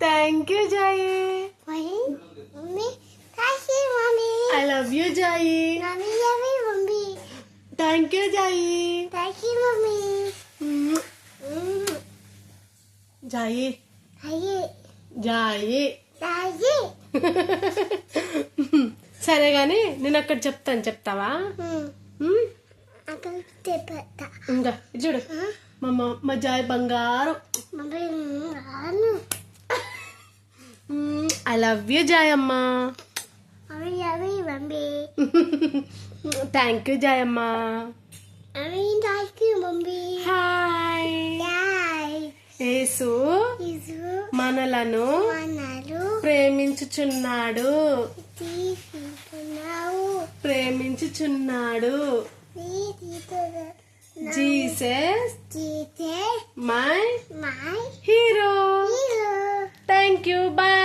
Thank you జాయి. Mommy, thank you, mommy. I love you జాయి. Mommy, love you, mommy. Thank you జాయి. Thank you, mommy. జాయి Aye, జాయి. aye. సరే గాని నేను అక్కడ చెప్తాను, చెప్తావా? Aku cepet. ఇంకా ఇది చూడు, మా జాయి బంగారం. Mommy, anu. I love you జాయమ్మా. Mommy, love you, mommy. Thank you జాయమ్మా. Mommy, thank you, mommy. Hi. Bye. Yesu Isu, మనలను manalu, ప్రేమించుచున్నాడు, తీసుకున్నావు. ప్రేమించుచున్నాడు. నీ తీసుకున్నావు. జీసస్ జీతే మై మై hero. Hero. Thank you. Bye.